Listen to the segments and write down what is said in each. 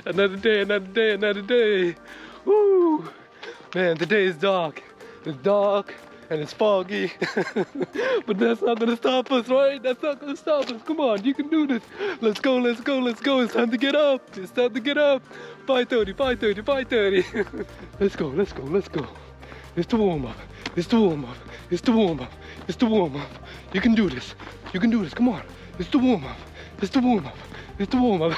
Another day, another day, another day. Woo! Man, today is dark. It's dark and it's foggy. But that's not gonna stop us, right? That's not gonna stop us. Come on, you can do this. Let's go, let's go, let's go. It's time to get up. It's time to get up. 5:30, 5:30, 5:30. Let's go, let's go, let's go. It's the warm up. It's the warm up. It's the warm up. It's the warm up. You can do this. You can do this. Come on. It's the warm up. It's the warm up. It's the warm up.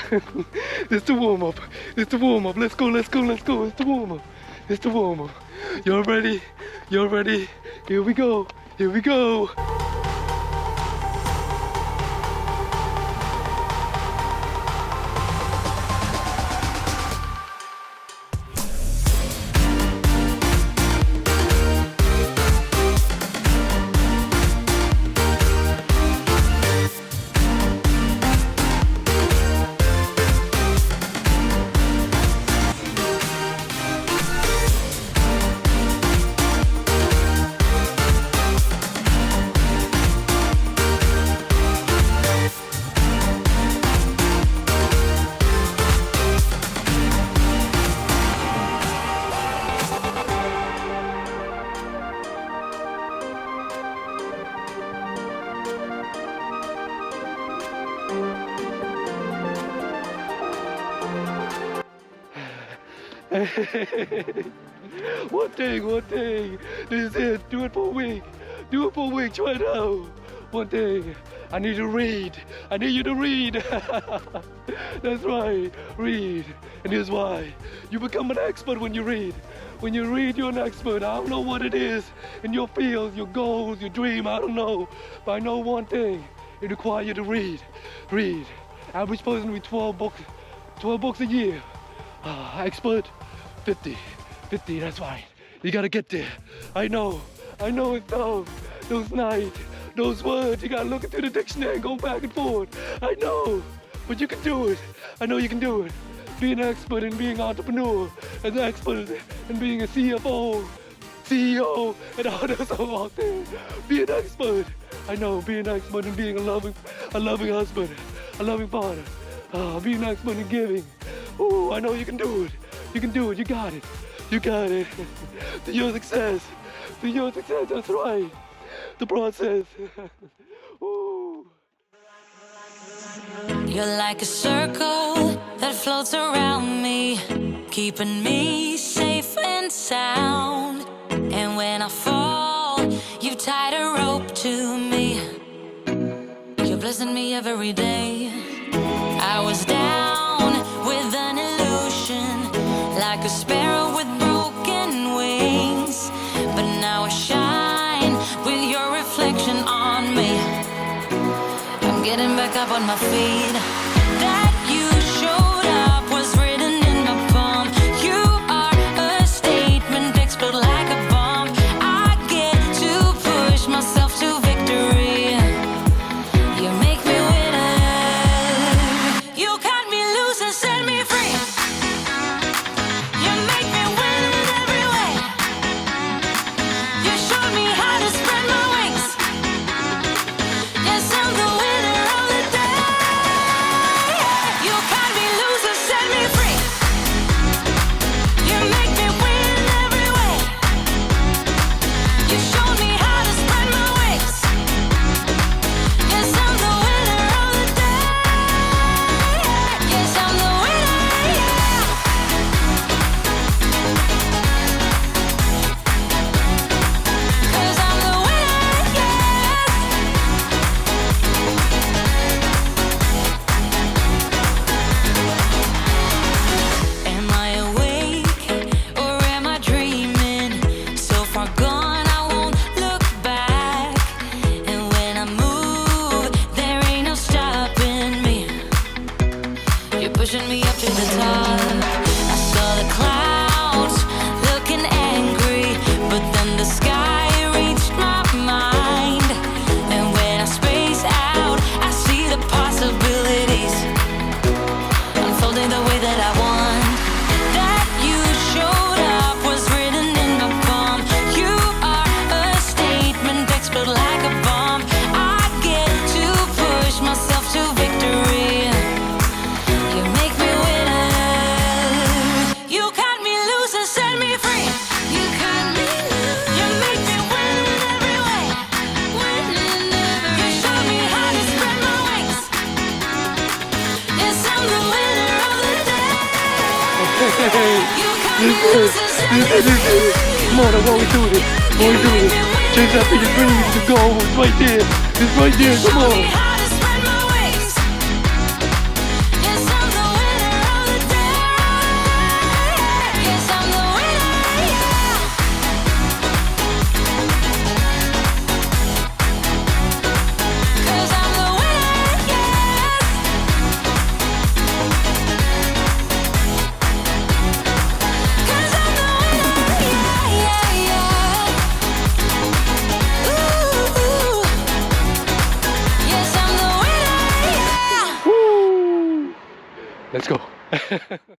It's the warm up. It's the warm up. Let's go, let's go, let's go. It's the warm up. It's the warm up. You're ready? You're ready? Here we go. Here we go. One thing. This is it. Do it for a week. Do it for a week. Try it out. One thing. I need to read. I need you to read. That's right. Read. And here's why. You become an expert when you read. When you read, you're an expert. I don't know what it is in your fields, your goals, your dream. I don't know. But I know one thing. It requires you to read. Read. Average person read 12 books. 12 books a year. Expert. 50, that's right. You gotta get there. I know it's those nights, those words, you gotta look into the dictionary and go back and forth. I know, but you can do it. I know you can do it. Be an expert in being an entrepreneur, an expert in being a CFO, CEO, and all that stuff out there. Be an expert. I know, be an expert in being a loving husband, a loving father. Be an expert in giving. Ooh, I know you can do it. You can do it. You got it. You got it. To your success. To your success. That's right. The process. Ooh. You're like a circle that floats around me, keeping me safe and sound. And when I fall, you tied a rope to me. You're blessing me every day. I was down with an illusion, like a sparrow with broken wings. But now I shine with your reflection on me. I'm getting back up on my feet. That you showed up was written in my palm. You are a statement, explode like a bomb. I get to push myself to victory. You make me winner. You cut me loose and set me free. You make me win in every way. You showed me how to spread my wings. Yes, I'm the winner of the day. You cut me loose and set me free. You make me win in every way. You showed me how to spread my wings. Yes, I'm the winner of the day. Yes, I'm the winner, yeah. 'Cause I'm the winner, yes. Am I awake or am I dreaming? So far gone, I won't look back. And when I move, there ain't no stopping me. You're pushing me up to the top. I saw the clouds looking angry, but then the sky reached my mind. And when I space out, I see the possibilities unfolding the way that I want. That you showed up was written in my palm. You are a statement, explode like a bomb. I get to push myself to victory. You make me I'm the winner of the day. Hey, You got this me is losing Come on, I want to do this. I want to do this. Chase after your dreams, the goal is right there. It's right there, come Show me on. how to spread my wings. Yes, I'm the winner of the day. Yes, I'm the winner, yeah. 'Cause I'm the winner, yes. 'Cause I'm the winner, yeah, yeah, yeah. Ooh, yes, I'm the winner, yeah. Woo! Let's go.